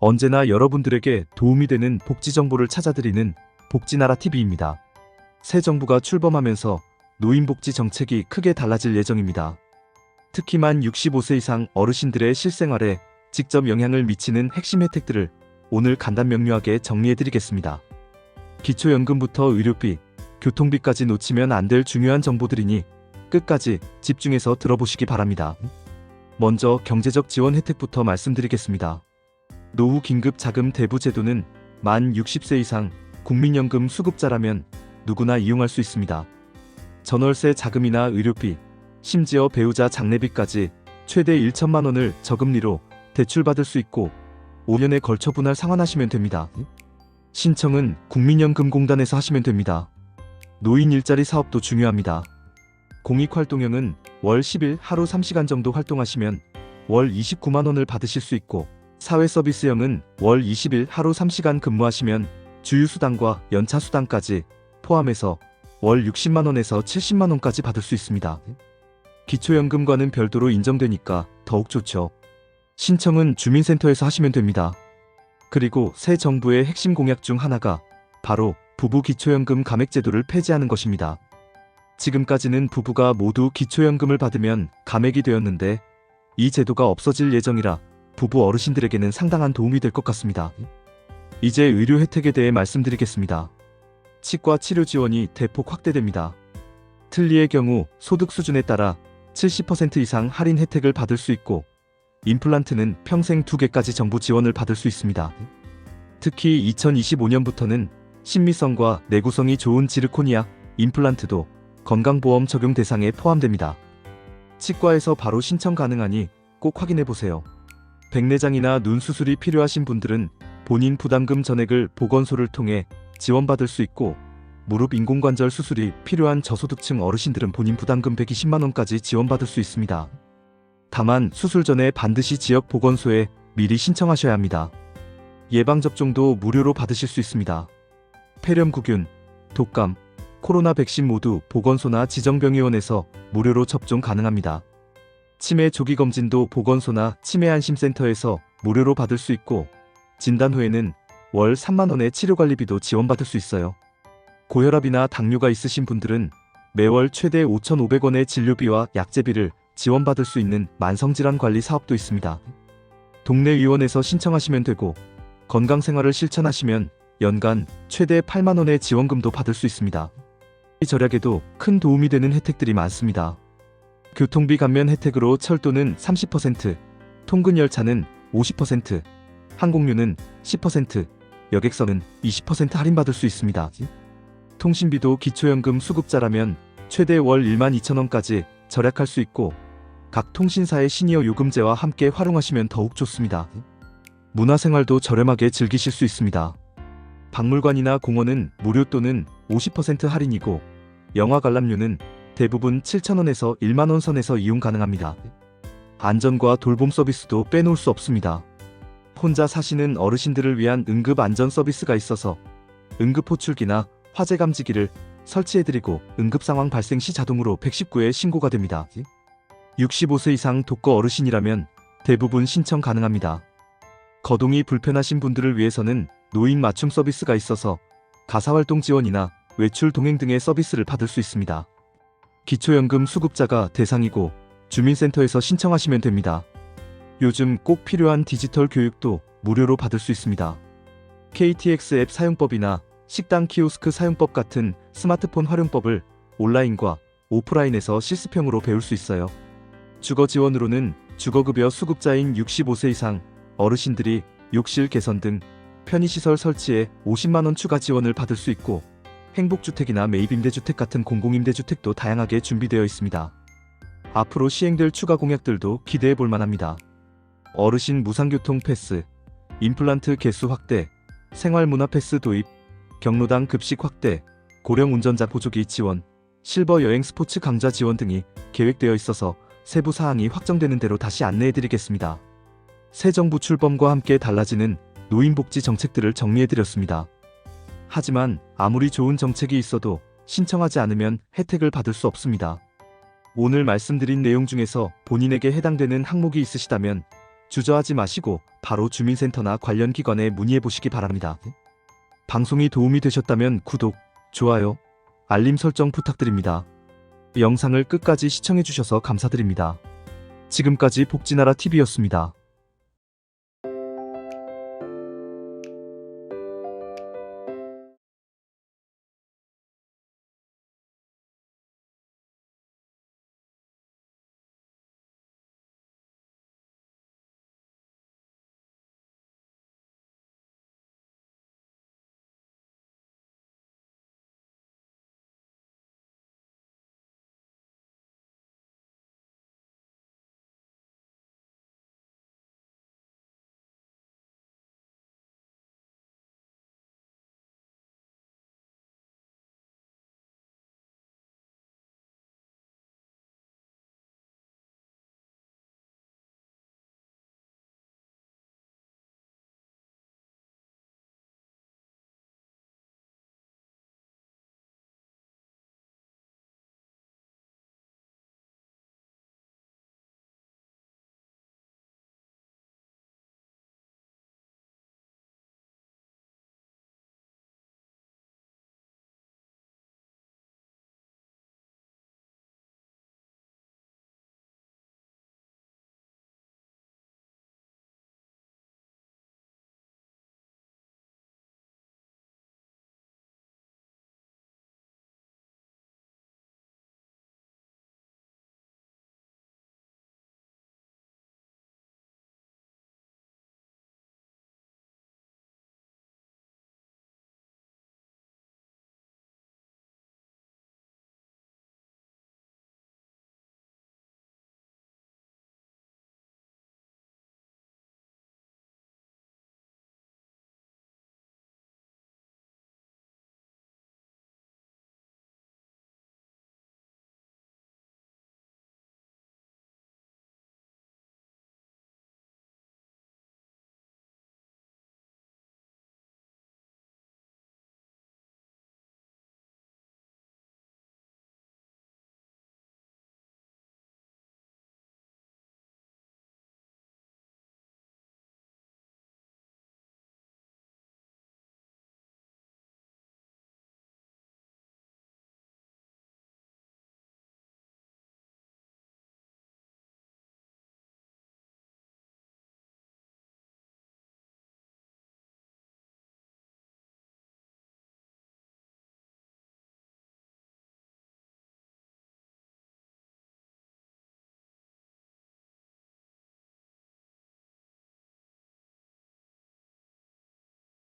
언제나 여러분들에게 도움이 되는 복지 정보를 찾아드리는 복지나라 TV입니다. 새 정부가 출범하면서 노인복지 정책이 크게 달라질 예정입니다. 특히 만 65세 이상 어르신들의 실생활에 직접 영향을 미치는 핵심 혜택들을 오늘 간단 명료하게 정리해드리겠습니다. 기초연금부터 의료비, 교통비까지 놓치면 안 될 중요한 정보들이니 끝까지 집중해서 들어보시기 바랍니다. 먼저 경제적 지원 혜택부터 말씀드리겠습니다. 노후 긴급 자금 대부 제도는 만 60세 이상 국민연금 수급자라면 누구나 이용할 수 있습니다. 전월세 자금이나 의료비, 심지어 배우자 장례비까지 최대 1천만 원을 저금리로 대출받을 수 있고 5년에 걸쳐 분할 상환하시면 됩니다. 신청은 국민연금공단에서 하시면 됩니다. 노인 일자리 사업도 중요합니다. 공익활동형은 월 10일 하루 3시간 정도 활동하시면 월 29만 원을 받으실 수 있고, 사회서비스형은 월 20일 하루 3시간 근무하시면 주유수당과 연차수당까지 포함해서 월 60만 원에서 70만 원까지 받을 수 있습니다. 기초연금과는 별도로 인정되니까 더욱 좋죠. 신청은 주민센터에서 하시면 됩니다. 그리고 새 정부의 핵심 공약 중 하나가 바로 부부 기초연금 감액제도를 폐지하는 것입니다. 지금까지는 부부가 모두 기초연금을 받으면 감액이 되었는데 이 제도가 없어질 예정이라 부부 어르신들에게는 상당한 도움이 될 것 같습니다. 이제 의료 혜택에 대해 말씀드리겠습니다. 치과 치료 지원이 대폭 확대됩니다. 틀니의 경우 소득 수준에 따라 70% 이상 할인 혜택을 받을 수 있고, 임플란트는 평생 2개까지 정부 지원을 받을 수 있습니다. 특히 2025년부터는 신미성과 내구성이 좋은 지르코니아 임플란트도 건강보험 적용 대상에 포함됩니다. 치과에서 바로 신청 가능하니 꼭 확인해보세요. 백내장이나 눈 수술이 필요하신 분들은 본인 부담금 전액을 보건소를 통해 지원받을 수 있고, 무릎 인공관절 수술이 필요한 저소득층 어르신들은 본인 부담금 120만 원까지 지원받을 수 있습니다. 다만 수술 전에 반드시 지역 보건소에 미리 신청하셔야 합니다. 예방접종도 무료로 받으실 수 있습니다. 폐렴구균, 독감, 코로나 백신 모두 보건소나 지정병의원에서 무료로 접종 가능합니다. 치매 조기검진도 보건소나 치매안심센터에서 무료로 받을 수 있고, 진단 후에는 월 3만 원의 치료관리비도 지원받을 수 있어요. 고혈압이나 당뇨가 있으신 분들은 매월 최대 5,500원의 진료비와 약제비를 지원받을 수 있는 만성질환 관리 사업도 있습니다. 동네 의원에서 신청하시면 되고, 건강생활을 실천하시면 연간 최대 8만 원의 지원금도 받을 수 있습니다. 이 절약에도 큰 도움이 되는 혜택들이 많습니다. 교통비 감면 혜택으로 철도는 30%, 통근열차는 50%, 항공료는 10%, 여객선은 20% 할인받을 수 있습니다. 통신비도 기초연금 수급자라면 최대 월 1만 2천 원까지 절약할 수 있고, 각 통신사의 시니어 요금제와 함께 활용하시면 더욱 좋습니다. 문화생활도 저렴하게 즐기실 수 있습니다. 박물관이나 공원은 무료 또는 50% 할인이고, 영화 관람료는 대부분 7,000원에서 1만 원 선에서 이용 가능합니다. 안전과 돌봄 서비스도 빼놓을 수 없습니다. 혼자 사시는 어르신들을 위한 응급 안전 서비스가 있어서 응급 호출기나 화재 감지기를 설치해드리고, 응급 상황 발생 시 자동으로 119에 신고가 됩니다. 65세 이상 독거 어르신이라면 대부분 신청 가능합니다. 거동이 불편하신 분들을 위해서는 노인 맞춤 서비스가 있어서 가사활동 지원이나 외출 동행 등의 서비스를 받을 수 있습니다. 기초연금 수급자가 대상이고 주민센터에서 신청하시면 됩니다. 요즘 꼭 필요한 디지털 교육도 무료로 받을 수 있습니다. KTX 앱 사용법이나 식당 키오스크 사용법 같은 스마트폰 활용법을 온라인과 오프라인에서 실습형으로 배울 수 있어요. 주거 지원으로는 주거급여 수급자인 65세 이상 어르신들이 욕실 개선 등 편의시설 설치에 50만 원 추가 지원을 받을 수 있고, 행복주택이나 매입임대주택 같은 공공임대주택도 다양하게 준비되어 있습니다. 앞으로 시행될 추가 공약들도 기대해 볼 만합니다. 어르신 무상교통 패스, 임플란트 개수 확대, 생활문화 패스 도입, 경로당 급식 확대, 고령 운전자 보조기 지원, 실버 여행 스포츠 강좌 지원 등이 계획되어 있어서 세부 사항이 확정되는 대로 다시 안내해드리겠습니다. 새 정부 출범과 함께 달라지는 노인복지 정책들을 정리해드렸습니다. 하지만 아무리 좋은 정책이 있어도 신청하지 않으면 혜택을 받을 수 없습니다. 오늘 말씀드린 내용 중에서 본인에게 해당되는 항목이 있으시다면 주저하지 마시고 바로 주민센터나 관련 기관에 문의해 보시기 바랍니다. 방송이 도움이 되셨다면 구독, 좋아요, 알림 설정 부탁드립니다. 영상을 끝까지 시청해 주셔서 감사드립니다. 지금까지 복지나라 TV였습니다.